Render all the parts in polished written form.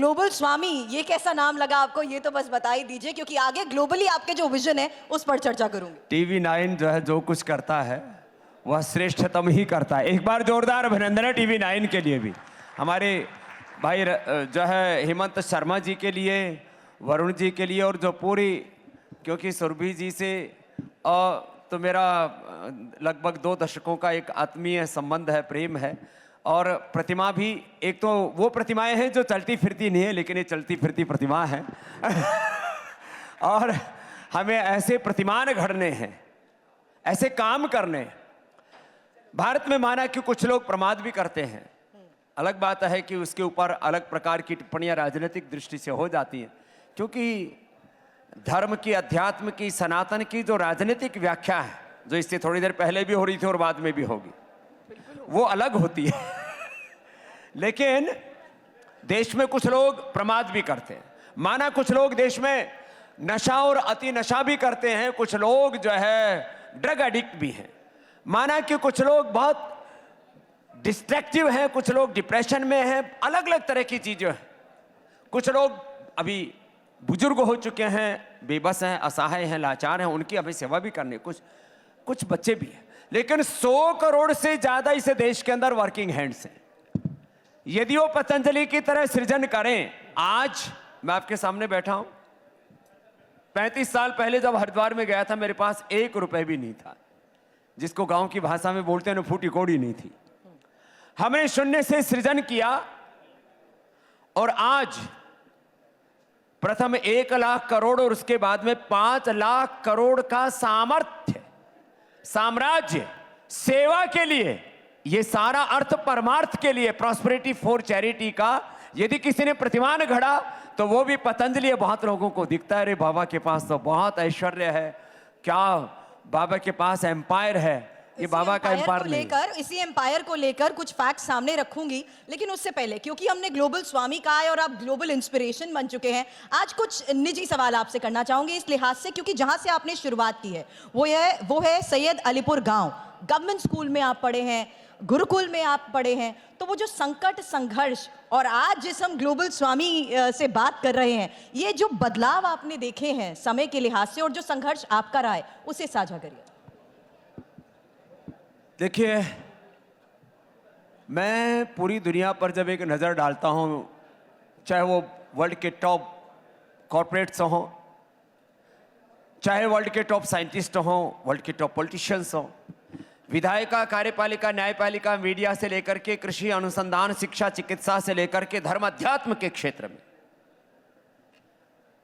Global स्वामी, ये कैसा नाम लगा आपको, ये तो बस बता ही दीजिए, क्योंकि आगे ग्लोबली आपके जो विजन है उस पर चर्चा करूंगी। टीवी 9 जो है जो कुछ करता है वह श्रेष्ठतम ही करता है। एक बार जोरदार अभिनंदन है टीवी 9 के लिए भी, हमारे भाई जो है हेमंत शर्मा जी के लिए, वरुण जी के लिए, और जो पूरी, क्योंकि सुरभि जी से तो मेरा लगभग 2 दशकों का एक आत्मीय संबंध है, प्रेम है। और प्रतिमा भी, एक तो वो प्रतिमाएं हैं जो चलती फिरती नहीं है, लेकिन ये चलती फिरती प्रतिमा है। और हमें ऐसे प्रतिमान घड़ने हैं, ऐसे काम करने। भारत में माना कि कुछ लोग प्रमाद भी करते हैं, अलग बात है कि उसके ऊपर अलग प्रकार की टिप्पणियां राजनीतिक दृष्टि से हो जाती हैं, क्योंकि धर्म की, अध्यात्म की, सनातन की जो राजनीतिक व्याख्या है, जो इससे थोड़ी देर पहले भी हो रही थी और बाद में भी होगी, वो अलग होती है। लेकिन देश में कुछ लोग प्रमाद भी करते हैं, माना कुछ लोग देश में नशा और अति नशा भी करते हैं, कुछ लोग जो है ड्रग एडिक्ट भी हैं, माना कि कुछ लोग बहुत डिस्ट्रैक्टिव हैं, कुछ लोग डिप्रेशन में हैं, अलग अलग तरह की चीजें हैं। कुछ लोग अभी बुजुर्ग हो चुके हैं, बेबस हैं, असहाय हैं, लाचार हैं, उनकी हमें सेवा भी करनी, कुछ बच्चे भी हैं। लेकिन 100 करोड़ से ज्यादा इस देश के अंदर वर्किंग हैंड्स हैं। यदि वो पतंजलि की तरह सृजन करें, आज मैं आपके सामने बैठा हूं, 35 साल पहले जब हरिद्वार में गया था, मेरे पास 1 रुपए भी नहीं था, जिसको गांव की भाषा में बोलते हैं ना, फूटी कौड़ी नहीं थी। हमने शून्य से सृजन किया और आज प्रथम 1 लाख करोड़ और उसके बाद में 5 लाख करोड़ का सामर्थ्य, साम्राज्य, सेवा के लिए, ये सारा अर्थ परमार्थ के लिए, प्रॉस्पेरिटी फॉर चैरिटी का यदि किसी ने प्रतिमान घड़ा तो वो भी पतंजलि। बहुत लोगों को दिखता है, अरे बाबा के पास तो बहुत ऐश्वर्य है, क्या बाबा के पास एम्पायर है, ये बाबा का एम्पायर नहीं। इसी एम्पायर को लेकर कुछ फैक्ट सामने रखूंगी, लेकिन उससे पहले, क्योंकि हमने ग्लोबल स्वामी कहा है और आप ग्लोबल इंस्पिरेशन बन चुके हैं, आज कुछ निजी सवाल आपसे करना चाहूंगी इस लिहाज से, क्योंकि जहां से आपने शुरुआत की है वो है सैयद अलीपुर गांव। गवर्नमेंट स्कूल में आप पढ़े हैं, गुरुकुल में आप पढ़े हैं, तो वो जो संकट, संघर्ष और आज जिस हम ग्लोबल स्वामी से बात कर रहे हैं, ये जो बदलाव आपने देखे हैं समय के लिहाज से और जो संघर्ष आपका रहा है, उसे साझा करिए। देखिए, मैं पूरी दुनिया पर जब एक नज़र डालता हूं, चाहे वो वर्ल्ड के टॉप कॉर्पोरेट्स हों, चाहे वर्ल्ड के टॉप साइंटिस्ट हों, वर्ल्ड के टॉप पॉलिटिशियंस हों, विधायिका, कार्यपालिका, न्यायपालिका, मीडिया से लेकर के कृषि, अनुसंधान, शिक्षा, चिकित्सा से लेकर के धर्म, अध्यात्म के क्षेत्र में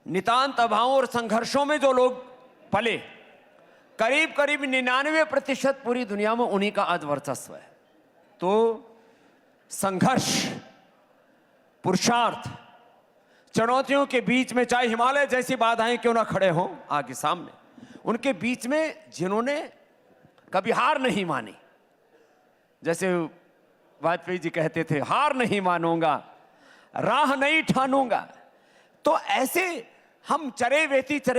नितांत अभावों और संघर्षों में जो लोग पले, करीब करीब 99% पूरी दुनिया में उन्हीं का आज वर्चस्व है। तो संघर्ष, पुरुषार्थ, चुनौतियों के बीच में, चाहे हिमालय जैसी बाधाएं क्यों ना खड़े हों आगे सामने, उनके बीच में जिन्होंने कभी हार नहीं मानी, जैसे वाजपेयी जी कहते थे, हार नहीं मानूंगा, राह नहीं ठानूंगा, तो ऐसे हम चरे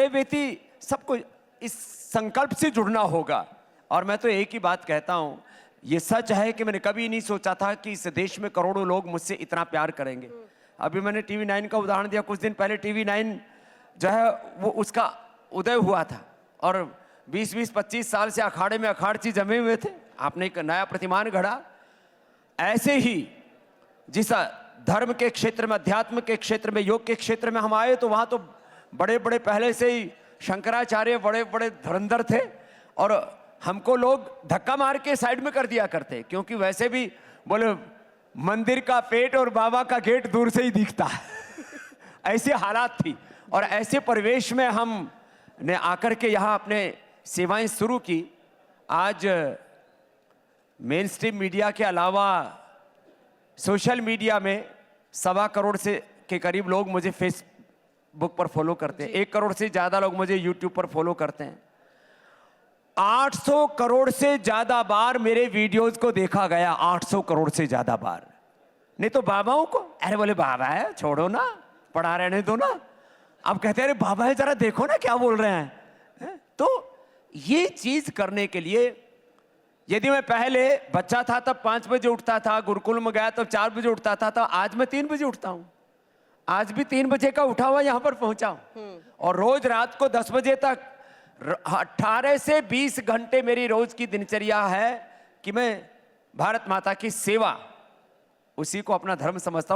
बेती सबको इस संकल्प से जुड़ना होगा। और मैं तो एक ही बात कहता हूं, ये सच है कि मैंने कभी नहीं सोचा था कि इस देश में करोड़ों लोग मुझसे इतना प्यार करेंगे। अभी मैंने टीवी 9 का उदाहरण दिया, कुछ दिन पहले टीवी 9 जो है वो उसका उदय हुआ था और 20-25 साल से अखाड़े में अखाड़ची जमे हुए थे, आपने एक नया प्रतिमान गढ़ा। ऐसे ही जिस धर्म के क्षेत्र में, अध्यात्म के क्षेत्र में, योग के क्षेत्र में हम आए तो वहां तो बड़े बड़े पहले से ही शंकराचार्य बड़े बड़े धुरंधर थे और हमको लोग धक्का मार के साइड में कर दिया करते, क्योंकि वैसे भी बोले मंदिर का पेट और बाबा का गेट दूर से ही दिखता। ऐसी हालात थी और ऐसे परिवेश में हम ने आकर के यहाँ अपने सेवाएं शुरू की। आज मेन स्ट्रीम मीडिया के अलावा सोशल मीडिया में 1.25 करोड़ से के करीब लोग मुझे फेसबुक पर फॉलो करते हैं, 1 करोड़ से ज्यादा लोग मुझे यूट्यूब पर फॉलो करते हैं। 800 करोड़ से ज्यादा बार मेरे वीडियोस को देखा गया, 800 करोड़ से ज्यादा बार। नहीं तो बाबाओं को, अरे बोले बाबा है छोड़ो ना, पढ़ा रहने दो ना, अब कहते हैं अरे बाबा है जरा देखो ना क्या बोल रहे हैं। तो ये चीज करने के लिए यदि मैं पहले बच्चा था तब 5 बजे उठता था, गुरुकुल में गया तब 4 बजे उठता था, तो आज मैं 3 बजे उठता हूं। आज भी 3 बजे का उठा हुआ यहां पर पहुंचा हूं और रोज रात को 10 बजे तक 18 से 20 घंटे मेरी रोज की दिनचर्या है कि मैं भारत माता की सेवा उसी को अपना धर्म समझता हूं।